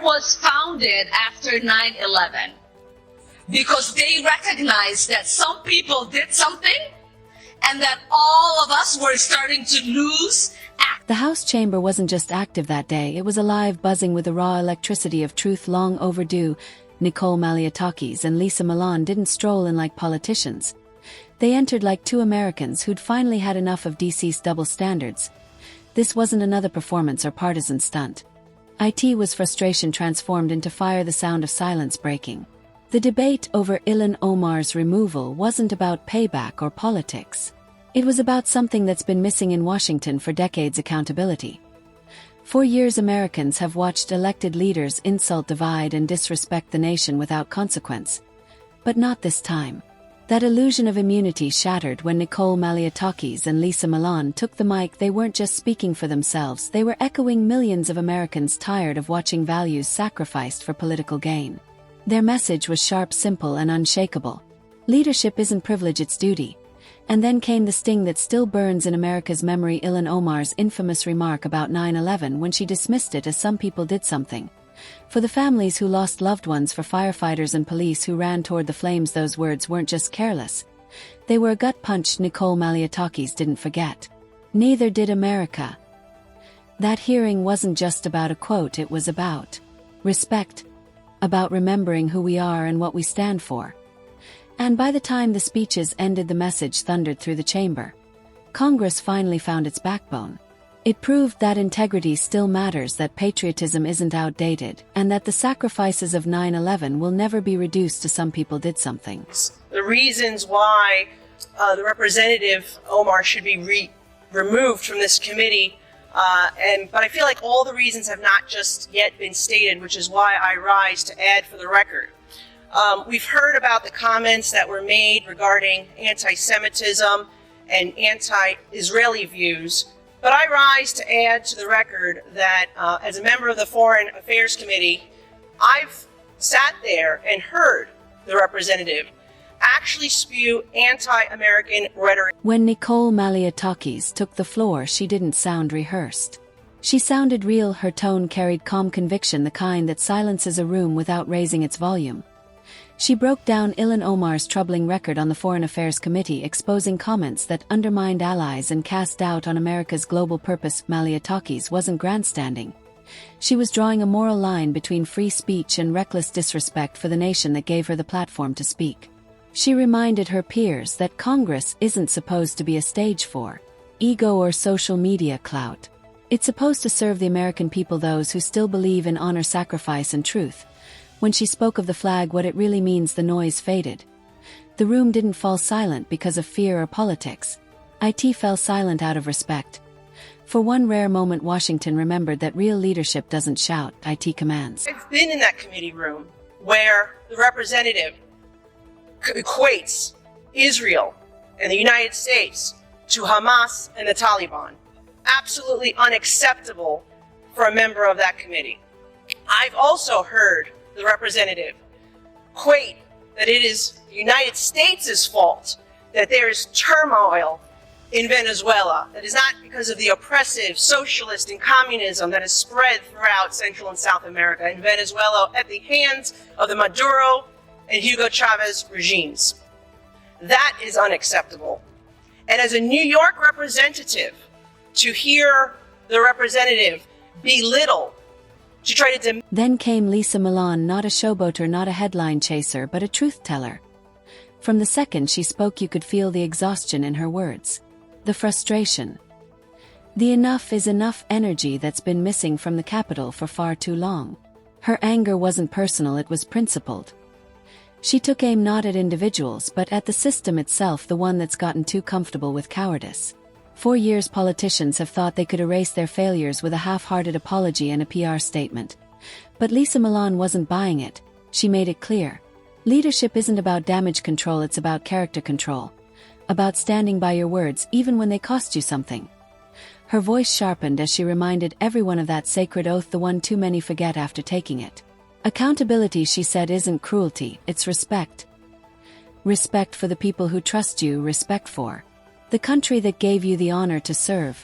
was founded after 9/11 because they recognized that some people did something and that all of us were starting to lose. The House chamber wasn't just active that day, it was alive, buzzing with the raw electricity of truth long overdue. Nicole Malliotakis and Lisa Milan didn't stroll in like politicians. They entered like two Americans who'd finally had enough of DC's double standards. This wasn't another performance or partisan stunt. It was frustration transformed into fire, the sound of silence breaking. The debate over Ilhan Omar's removal wasn't about payback or politics. It was about something that's been missing in Washington for decades: accountability. For years, Americans have watched elected leaders insult, divide, and disrespect the nation without consequence. But not this time. That illusion of immunity shattered when Nicole Malliotakis and Lisa Milan took the mic. They weren't just speaking for themselves, they were echoing millions of Americans tired of watching values sacrificed for political gain. Their message was sharp, simple, and unshakable. Leadership isn't privilege, it's duty. And then came the sting that still burns in America's memory: Ilhan Omar's infamous remark about 9/11 when she dismissed it as "some people did something." For the families who lost loved ones, for firefighters and police who ran toward the flames, those words weren't just careless. They were a gut punch Nicole Malliotakis didn't forget. Neither did America. That hearing wasn't just about a quote, it was about respect, about remembering who we are and what we stand for. And by the time the speeches ended, the message thundered through the chamber. Congress finally found its backbone. It proved that integrity still matters, that patriotism isn't outdated, and that the sacrifices of 9/11 will never be reduced to "some people did something." The reasons why the Representative Omar should be removed from this committee, but I feel like all the reasons have not just yet been stated, which is why I rise to add for the record. We've heard about the comments that were made regarding anti-Semitism and anti-Israeli views, but I rise to add to the record that as a member of the Foreign Affairs Committee, I've sat there and heard the representative actually spew anti-American rhetoric. When Nicole Malliotakis took the floor, she didn't sound rehearsed. She sounded real. Her tone carried calm conviction, the kind that silences a room without raising its volume. She broke down Ilhan Omar's troubling record on the Foreign Affairs Committee, exposing comments that undermined allies and cast doubt on America's global purpose. Malliotakis wasn't grandstanding. She was drawing a moral line between free speech and reckless disrespect for the nation that gave her the platform to speak. She reminded her peers that Congress isn't supposed to be a stage for ego or social media clout. It's supposed to serve the American people, those who still believe in honor, sacrifice, and truth. When she spoke of the flag, what it really means, the noise faded. The room didn't fall silent because of fear or politics. It fell silent out of respect. For one rare moment, Washington remembered that real leadership doesn't shout, it commands. I've been in that committee room where the representative equates Israel and the United States to Hamas and the Taliban. Absolutely unacceptable for a member of that committee. I've also heard the representative equate that it is the United States' fault that there is turmoil in Venezuela. That is not because of the oppressive socialist and communism that has spread throughout Central and South America and Venezuela at the hands of the Maduro and Hugo Chavez regimes. That is unacceptable. And as a New York representative, to hear the representative belittle, to try to Then came Lisa Milan, not a showboater, not a headline chaser, but a truth teller. From the second she spoke, you could feel the exhaustion in her words, the frustration, the enough is enough energy that's been missing from the Capitol for far too long. Her anger wasn't personal, it was principled. She took aim not at individuals but at the system itself, the one that's gotten too comfortable with cowardice. For years, politicians have thought they could erase their failures with a half-hearted apology and a PR statement. But Lisa Milan wasn't buying it. She made it clear. Leadership isn't about damage control, it's about character control. About standing by your words even when they cost you something. Her voice sharpened as she reminded everyone of that sacred oath, the one too many forget after taking it. Accountability, she said, isn't cruelty, it's respect. Respect for the people who trust you, respect for the country that gave you the honor to serve.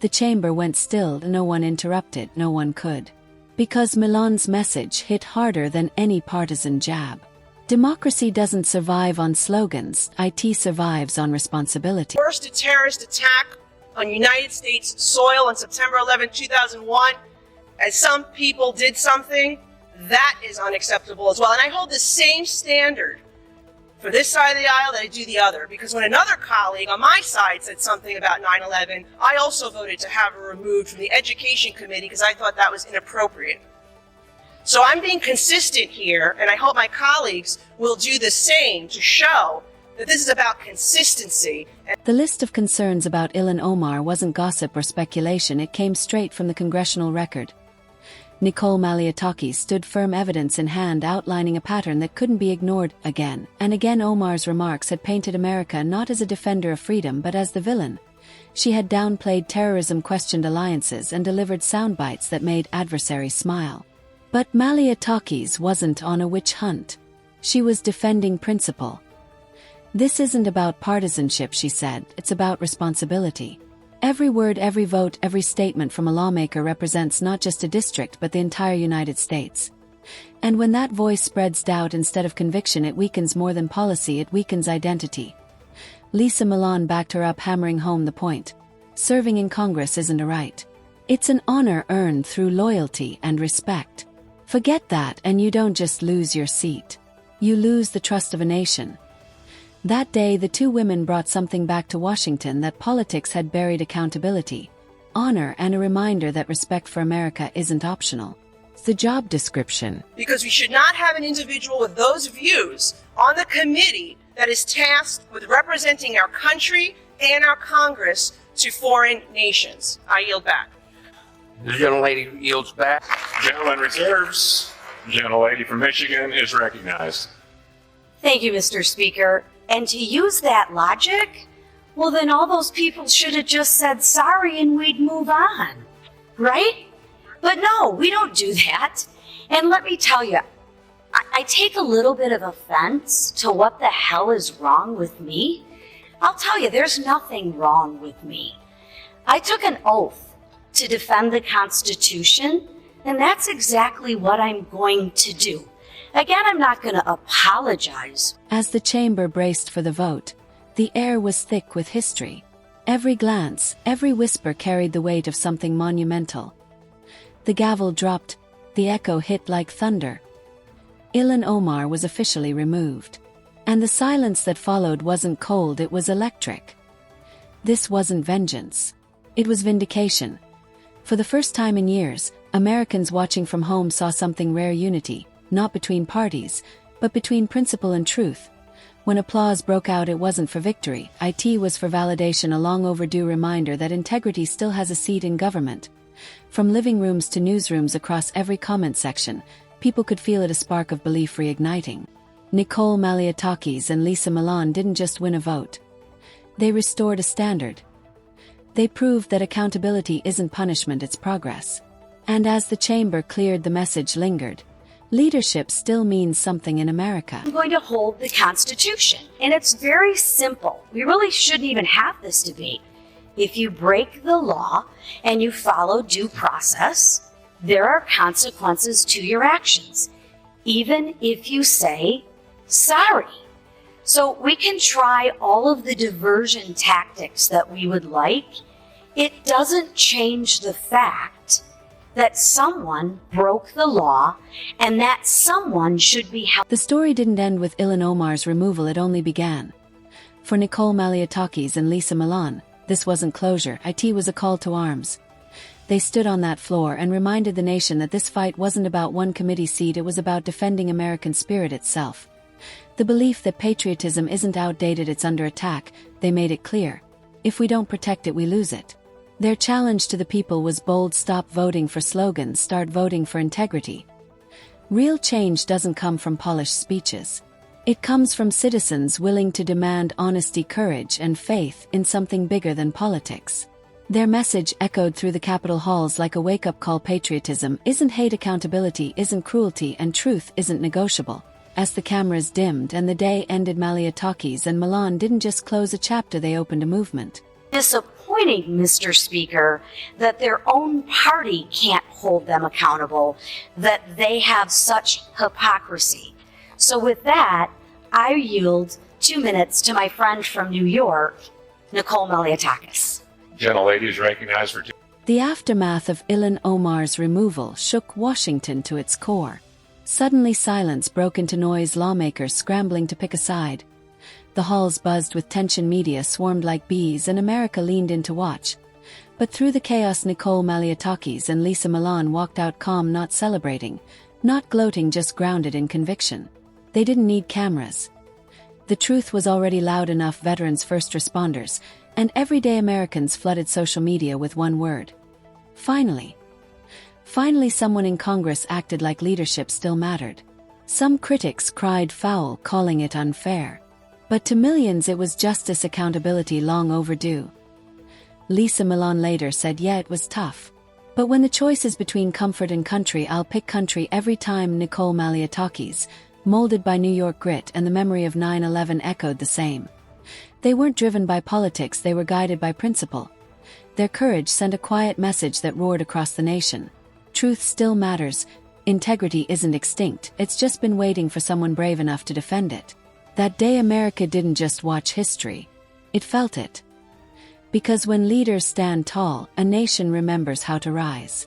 The chamber went still, no one interrupted, no one could Because Milan's message hit harder than any partisan jab. Democracy doesn't survive on slogans, it survives on responsibility. First, a terrorist attack on United States soil on September 11, 2001, as some people did something, that is unacceptable as well. And I hold the same standard for this side of the aisle that I do the other, because when another colleague on my side said something about 9/11, I also voted to have her removed from the Education Committee because I thought that was inappropriate. So I'm being consistent here, and I hope my colleagues will do the same to show that this is about consistency. The list of concerns about Ilhan Omar wasn't gossip or speculation, it came straight from the congressional record. Nicole Malliotakis stood firm, evidence in hand, outlining a pattern that couldn't be ignored. Again and again, Omar's remarks had painted America not as a defender of freedom but as the villain. She had downplayed terrorism, questioned alliances, and delivered sound bites that made adversaries smile. But Malliotakis wasn't on a witch hunt. She was defending principle. This isn't about partisanship, she said, it's about responsibility. Every word, every vote, every statement from a lawmaker represents not just a district but the entire United States. And when that voice spreads doubt instead of conviction, it weakens more than policy, it weakens identity. Lisa Milan backed her up, hammering home the point. Serving in Congress isn't a right. It's an honor earned through loyalty and respect. Forget that and you don't just lose your seat. You lose the trust of a nation. That day, the two women brought something back to Washington that politics had buried: accountability, honor, and a reminder that respect for America isn't optional. It's the job description. Because we should not have an individual with those views on the committee that is tasked with representing our country and our Congress to foreign nations. I yield back. The gentlelady yields back. Gentleman reserves. The gentlelady from Michigan is recognized. Thank you, Mr. Speaker. And to use that logic, well, then all those people should have just said sorry and we'd move on, right? But no, we don't do that. And let me tell you, I take a little bit of offense to what the hell is wrong with me. I'll tell you, there's nothing wrong with me. I took an oath to defend the Constitution, and that's exactly what I'm going to do. Again, I'm not going to apologize. As the chamber braced for the vote, the air was thick with history. Every glance, every whisper carried the weight of something monumental. The gavel dropped, the echo hit like thunder. Ilhan Omar was officially removed. And the silence that followed wasn't cold, it was electric. This wasn't vengeance. It was vindication. For the first time in years, Americans watching from home saw something rare: unity, not between parties, but between principle and truth. When applause broke out, it wasn't for victory, it was for validation, a long overdue reminder that integrity still has a seat in government. From living rooms to newsrooms, across every comment section, people could feel it, a spark of belief reigniting. Nicole Malliotakis and Lisa Milan didn't just win a vote. They restored a standard. They proved that accountability isn't punishment, it's progress. And as the chamber cleared, the message lingered. Leadership still means something in America. I'm going to hold the Constitution. And it's very simple. We really shouldn't even have this debate. If you break the law and you follow due process, there are consequences to your actions, even if you say sorry. So we can try all of the diversion tactics that we would like. It doesn't change the fact that someone broke the law and that someone should be held. The story didn't end with Ilhan Omar's removal, it only began. For Nicole Malliotakis and Lisa Milan, this wasn't closure, it was a call to arms. They stood on that floor and reminded the nation that this fight wasn't about one committee seat, it was about defending American spirit itself. The belief that patriotism isn't outdated, it's under attack. They made it clear. If we don't protect it, we lose it. Their challenge to the people was bold: stop voting for slogans, start voting for integrity. Real change doesn't come from polished speeches. It comes from citizens willing to demand honesty, courage, and faith in something bigger than politics. Their message echoed through the Capitol halls like a wake-up call: patriotism isn't hate, accountability isn't cruelty, and truth isn't negotiable. As the cameras dimmed and the day ended, Malliotakis and Milan didn't just close a chapter, they opened a movement. disappointing, Mr. Speaker, that their own party can't hold them accountable, that they have such hypocrisy. So with that, I yield 2 minutes to my friend from New York, Nicole Malliotakis. Gentlelady is recognized for 2. The aftermath of Ilhan Omar's removal shook Washington to its core. Suddenly silence broke into noise, lawmakers scrambling to pick a side. The halls buzzed with tension, media swarmed like bees, and America leaned in to watch. But through the chaos, Nicole Malliotakis and Lisa Milan walked out calm, not celebrating, not gloating, just grounded in conviction. They didn't need cameras. The truth was already loud enough. Veterans, first responders, and everyday Americans flooded social media with one word: finally. Finally, someone in Congress acted like leadership still mattered. Some critics cried foul, calling it unfair. But to millions it was justice, accountability, long overdue. Lisa Milan later said, yeah, it was tough. But when the choice is between comfort and country, I'll pick country every time. Nicole Malliotakis, molded by New York grit and the memory of 9/11, echoed the same. They weren't driven by politics, they were guided by principle. Their courage sent a quiet message that roared across the nation. Truth still matters. Integrity isn't extinct, it's just been waiting for someone brave enough to defend it. That day America didn't just watch history, it felt it. Because when leaders stand tall, a nation remembers how to rise.